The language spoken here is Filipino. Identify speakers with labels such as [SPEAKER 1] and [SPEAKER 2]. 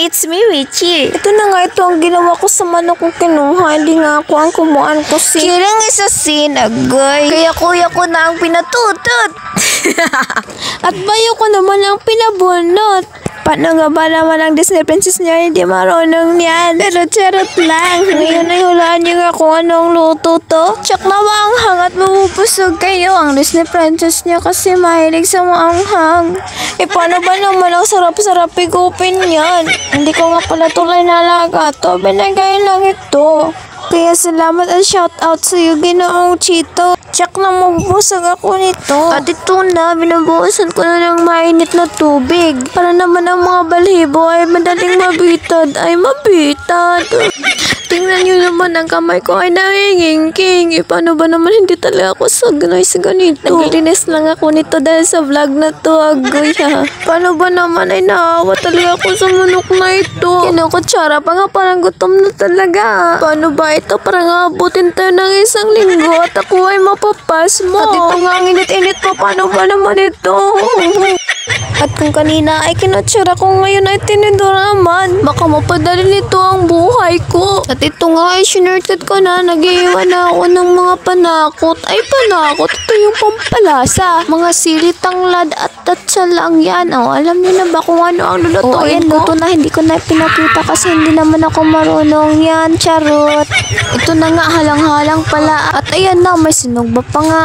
[SPEAKER 1] it's me, Richie.
[SPEAKER 2] Ito na nga, ito ang ginawa ko sa manok kong kinuha. Hindi nga ako ang kumuhaan ko si...
[SPEAKER 1] Kirang isa sinagay. Kaya kuya ko na ang pinatutot.
[SPEAKER 2] At bayo ko naman ang pinabunot. Paano nga ba naman ang Disney princess niya? Hindi marunong niyan. Pero charot lang. Ngayon ay hulaan niyo nga kung anong luto to. Tsak na maanghang at mabubusog kayo. Ang Disney princess niya kasi mahilig sa maanghang. Paano ba naman ang sarap-sarap higupin yan? Hindi ko nga pala tulay nalaga to. Binagay lang ito. Kaya salamat at shout out sa iyo, Ginoong Chito. Tsak na mabubusog ako nito. At ito na, binabuhusan ko na ng mainit na tubig. Para naman ang mga balhibo ay madaling mabitad. Tingnan niyo naman ang kamay ko ay nangingking. Paano ba naman hindi talaga ako sagnay sa ganito? Naglilinis lang ako nito dahil sa vlog na to, agoy ha. Paano ba naman ay naawa talaga ako sa manok na ito? Kinukutsara pa nga, parang gutom na talaga. Paano ba ito? Parang abutin tayo ng isang linggo at ako ay mapapas mo. At ito nga ang init-init pa, paano ba naman ito? At kung kanina ay kinutsara ko, ngayon ay tiniduraman. Baka mapadali nito ang buhay ko. At ito nga ay sinurted ko na, nag-iwan na ako ng mga panakot. Ay panakot, ito yung pampalasa. Mga sili, tanglad at tatsa lang yan. Alam niyo na ba kung ano ang lulutuin ko? Luto na, hindi ko na pinakita kasi hindi naman ako marunong yan. Charot. Ito na nga, halang-halang pala. At ayan na, may sinugba pa nga